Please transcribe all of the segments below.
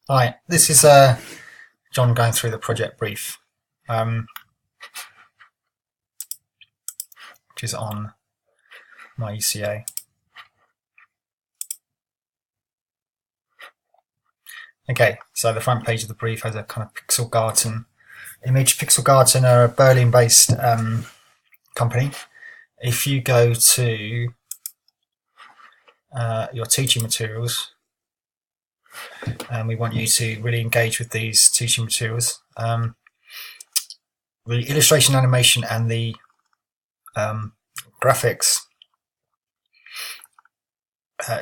Hi, this is John going through the project brief, which is on my UCA. Okay, so the front page of the brief has a kind of Pixel Garden image. Pixel Garden are a Berlin-based company. If you go to your teaching materials, and we want you to really engage with these teaching materials, the illustration, animation, and the graphics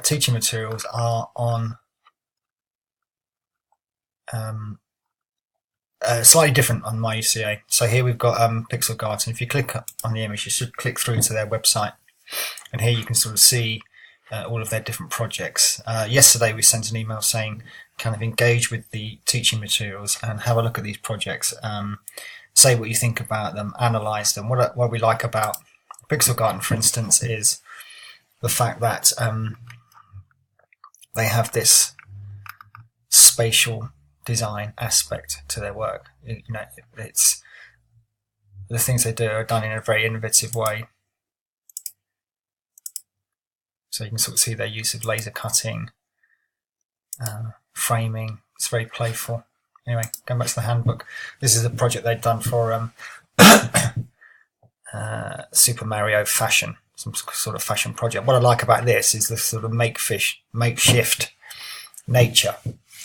teaching materials are on slightly different on my UCA. So here we've got Pixel Garden. If you click on the image, you should click through to their website, and here you can sort of see all of their different projects. Yesterday we sent an email saying kind of engage with the teaching materials and have a look at these projects, say what you think about them, analyze them. What we like about Pixel Garden, for instance, is the fact that they have this spatial design aspect to their work. It's the things they do are done in a very innovative way. So you can sort of see their use of laser cutting, framing. It's very playful. Anyway, going back to the handbook, this is a project they've done for Super Mario Fashion, some sort of fashion project. What I like about this is the sort of makeshift nature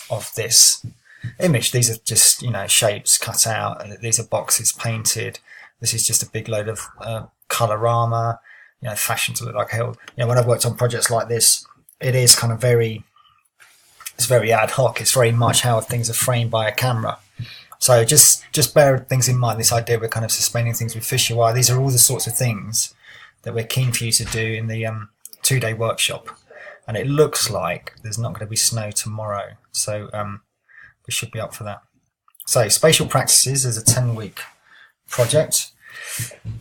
of this image. These are just, shapes cut out. These are boxes painted. This is just a big load of colorama, fashion to look like hell. When I've worked on projects like this, it is kind of it's very ad hoc. It's very much how things are framed by a camera. So just bear things in mind. This idea we're kind of suspending things with fishing wire. These are all the sorts of things that we're keen for you to do in the 2-day workshop. And it looks like there's not going to be snow tomorrow, so we should be up for that. So Spatial Practices is a 10-week project,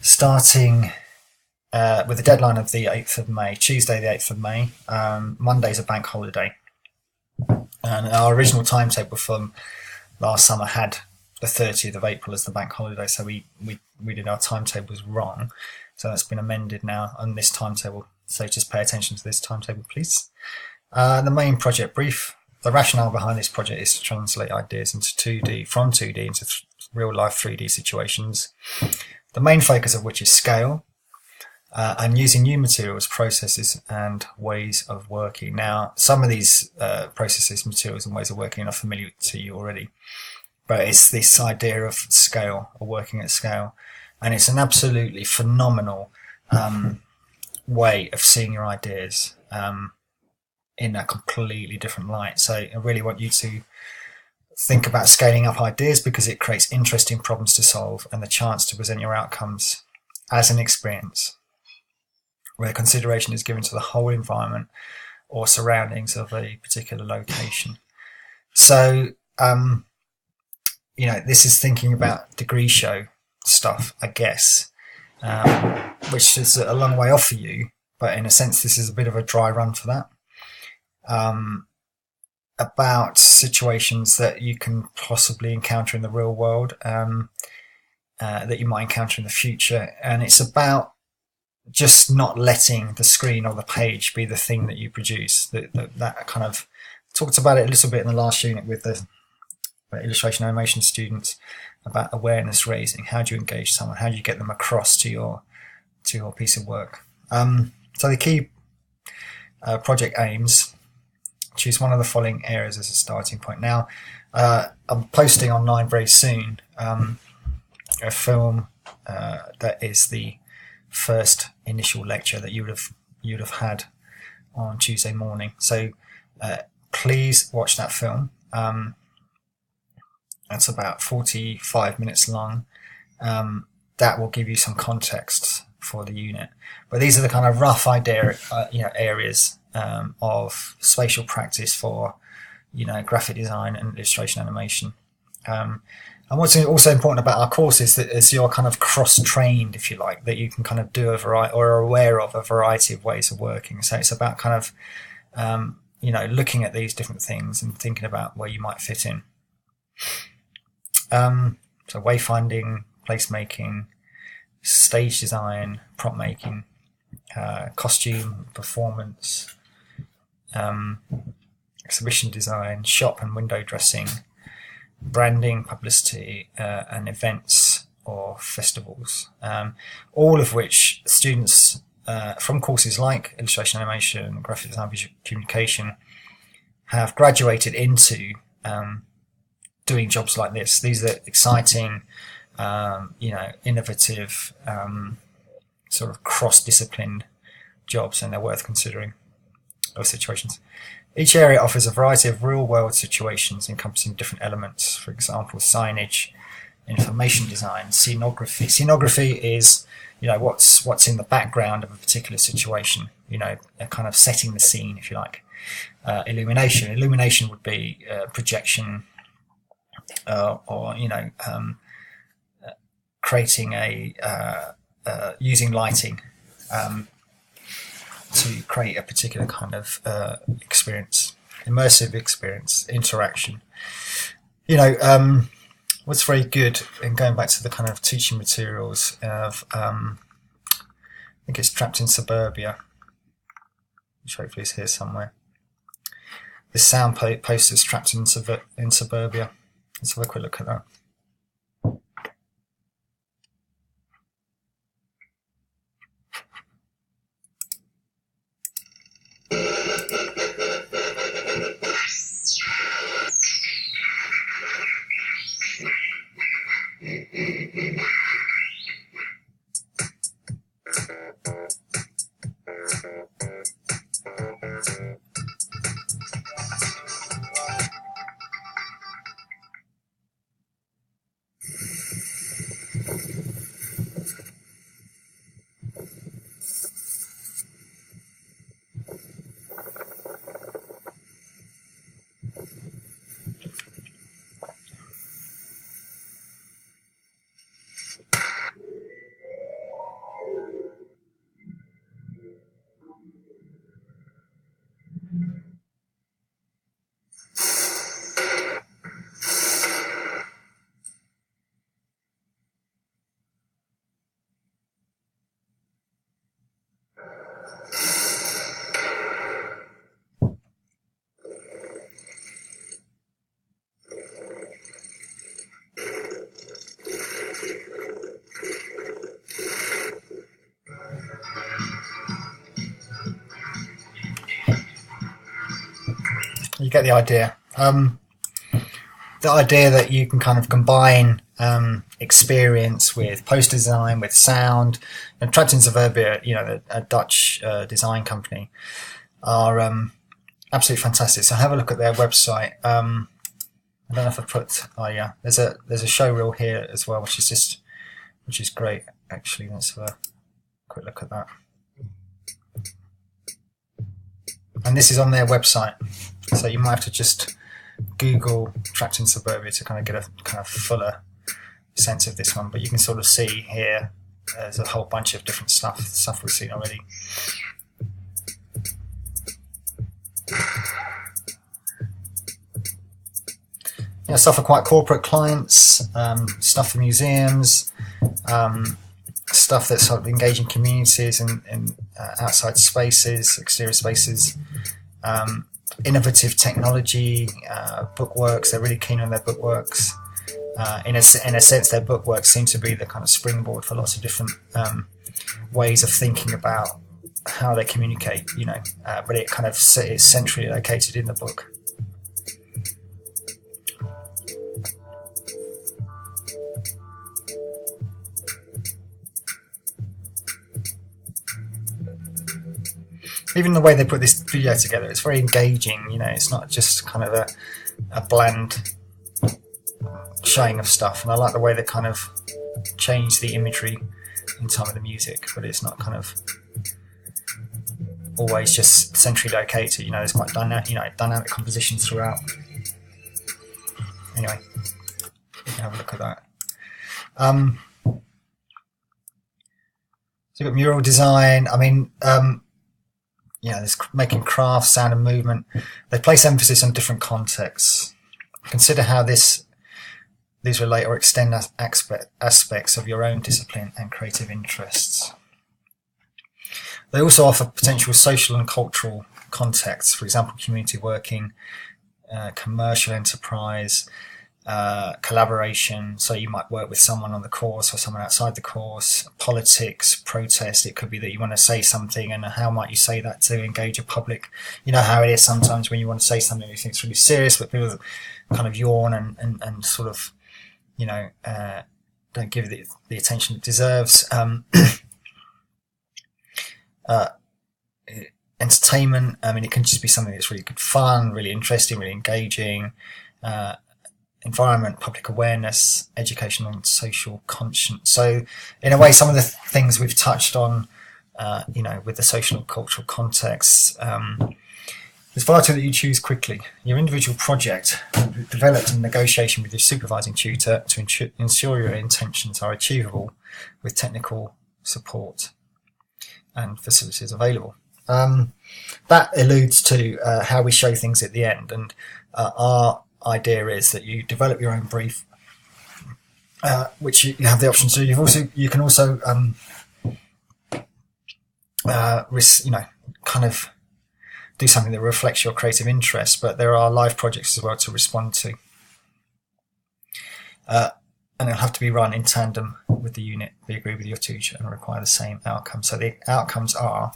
starting with a deadline of the 8th of May, Tuesday the 8th of May. Monday's a bank holiday. And our original timetable from last summer had the 30th of April as the bank holiday, so we did our timetables wrong. So that's been amended now on this timetable. So just pay attention to this timetable, please. The main project brief. The rationale behind this project is to translate ideas into 2D, from 2D into real-life 3D situations. The main focus of which is scale, and using new materials, processes, and ways of working. Now, some of these processes, materials, and ways of working are familiar to you already, but it's this idea of scale, or working at scale, and it's an absolutely phenomenal way of seeing your ideas in a completely different light. So I really want you to think about scaling up ideas, because it creates interesting problems to solve and the chance to present your outcomes as an experience where consideration is given to the whole environment or surroundings of a particular location. So, this is thinking about degree show stuff, I guess, which is a long way off for you, but in a sense, this is a bit of a dry run for that. About situations that you can possibly encounter in the real world, that you might encounter in the future. And it's about just not letting the screen or the page be the thing that you produce. That kind of talked about it a little bit in the last unit with the illustration animation students about awareness raising. How do you engage someone? How do you get them across to your piece of work? So the key project aims: choose one of the following areas as a starting point. Now, I'm posting online very soon a film that is the first initial lecture that you'd have had on Tuesday morning. So please watch that film. That's about 45 minutes long. That will give you some context for the unit. But these are the kind of rough areas of spatial practice for graphic design and illustration animation. And what's also important about our course is that as you're kind of cross-trained, if you like, that you can kind of do a variety or are aware of a variety of ways of working. So it's about kind of you know, looking at these different things and thinking about where you might fit in. So wayfinding, placemaking, stage design, prop making, costume, performance, exhibition design, shop and window dressing, branding, publicity, and events or festivals. All of which students from courses like illustration, animation, graphic design, visual communication have graduated into doing jobs like this. These are exciting, you know, innovative, sort of cross-discipline jobs, and they're worth considering, or situations. Each area offers a variety of real-world situations encompassing different elements. For example, signage, information design, scenography. Scenography is, you know, what's in the background of a particular situation. You know, a kind of setting the scene, if you like. Illumination. Illumination would be projection, or you know, creating using lighting to create a particular kind of experience, immersive experience, interaction. You know, what's very good, and going back to the kind of teaching materials of, I think it's Trapped in Suburbia, which hopefully is here somewhere. This sound poster is Trapped in Suburbia. Let's have a quick look at that. You get the idea. The idea that you can kind of combine experience with poster design, with sound. And Trapped in Suburbia, you know, a Dutch design company, are absolutely fantastic. So have a look at their website. I don't know if I put. Oh yeah, there's a show reel here as well, which is great actually. Let's have a quick look at that. And this is on their website, so you might have to just Google Trapped in Suburbia to kind of get a kind of fuller sense of this one. But you can sort of see here there's a whole bunch of different stuff we've seen already. Yeah, stuff for quite corporate clients, stuff for museums, stuff that's sort of engaging communities and outside spaces, exterior spaces, innovative technology, bookworks. They're really keen on their bookworks. In a sense, their bookworks seem to be the kind of springboard for lots of different ways of thinking about how they communicate, you know, but it kind of is centrally located in the book. Even the way they put this video together, it's very engaging, you know, it's not just kind of a bland showing of stuff. And I like the way they kind of change the imagery in time of the music, but it's not kind of always just centrally located, you know, there's quite dynamic compositions throughout. Anyway, you can have a look at that. So you've got mural design. I mean, there's making crafts, sound and movement. They place emphasis on different contexts. Consider how these relate or extend aspects of your own discipline and creative interests. They also offer potential social and cultural contexts, for example, community working, commercial enterprise, collaboration. So you might work with someone on the course or someone outside the course, politics, protest. It could be that you want to say something, and how might you say that to engage a public? You know how it is sometimes when you want to say something you think it's really serious, but people kind of yawn and sort of, don't give it the attention it deserves. Entertainment, I mean, it can just be something that's really good fun, really interesting, really engaging. Environment, public awareness, educational and social conscience. So in a way, some of the things we've touched on, with the social and cultural context, it's vital that you choose quickly. Your individual project developed in negotiation with your supervising tutor to ensure your intentions are achievable with technical support and facilities available. That alludes to how we show things at the end, and our idea is that you develop your own brief, which you have the option to do. You can also kind of do something that reflects your creative interest, but there are live projects as well to respond to, and it'll have to be run in tandem with the unit, be agreed with your tutor, and require the same outcome. So the outcomes are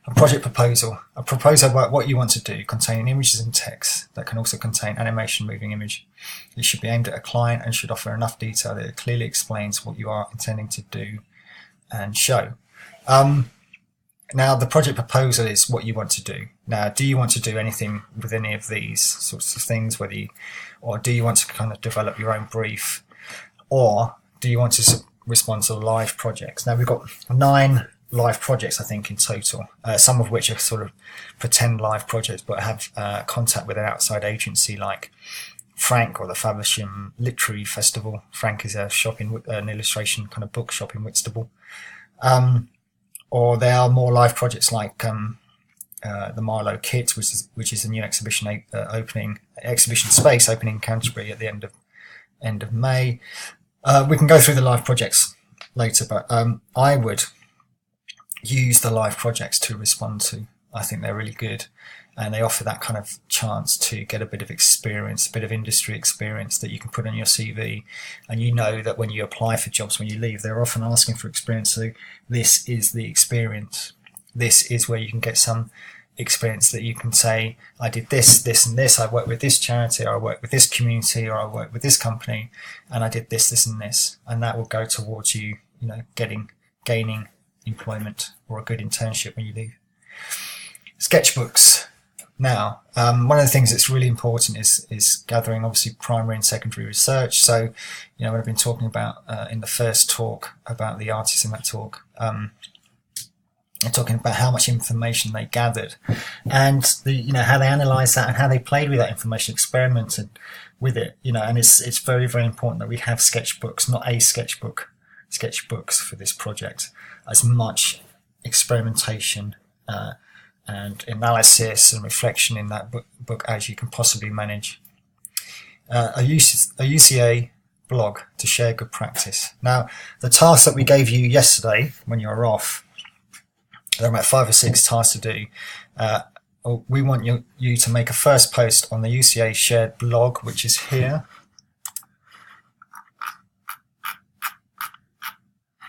a project proposal, a proposal about what you want to do, containing images and text that can also contain animation, moving image. It should be aimed at a client and should offer enough detail that it clearly explains what you are intending to do and show. Now, the project proposal is what you want to do. Now, do you want to do anything with any of these sorts of things, or do you want to kind of develop your own brief, or do you want to respond to live projects? Now, we've got 9 live projects, I think, in total, some of which are sort of pretend live projects but have contact with an outside agency like Frank or the Faversham Literary Festival. Frank is a shop an illustration kind of bookshop in Whitstable. Or there are more live projects like the Marlow Kit, which is a new exhibition exhibition space opening in Canterbury at the end of May. We can go through the live projects later, but I would use the live projects to respond to. I think they're really good, and they offer that kind of chance to get a bit of experience, a bit of industry experience that you can put on your CV. And you know that when you apply for jobs, when you leave, they're often asking for experience. So this is the experience. This is where you can get some experience that you can say, I did this, this and this. I worked with this charity, or I worked with this community, or I worked with this company, and I did this, this and this. And that will go towards you, gaining employment or a good internship when you leave. Sketchbooks. Now, one of the things that's really important is gathering, obviously, primary and secondary research. So, what I've been talking about in the first talk about the artists in that talk, I'm talking about how much information they gathered, and how they analysed that and how they played with that information, experimented with it. And it's very, very important that we have sketchbooks, not a sketchbook, sketchbooks for this project. As much experimentation and analysis and reflection in that book as you can possibly manage. A UCA blog to share good practice. Now, the tasks that we gave you yesterday when you were off, there are about 5 or 6 tasks to do. We want you to make a first post on the UCA shared blog, which is here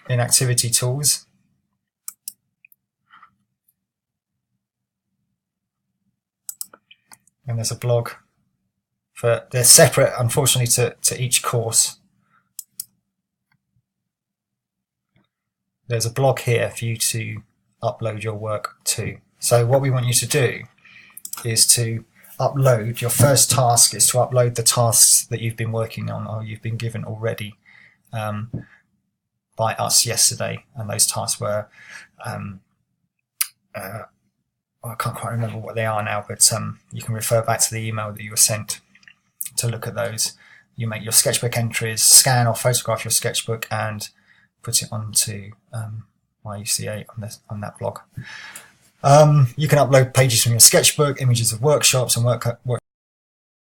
in Activity Tools. And there's a blog they're separate, unfortunately, to each course. There's a blog here for you to upload your work to. So what we want you to do is to upload, your first task is to upload the tasks that you've been working on or you've been given already by us yesterday. And those tasks were I can't quite remember what they are now, but you can refer back to the email that you were sent to look at those. You make your sketchbook entries, scan or photograph your sketchbook and put it onto YUCA on that blog. You can upload pages from your sketchbook, images of workshops and work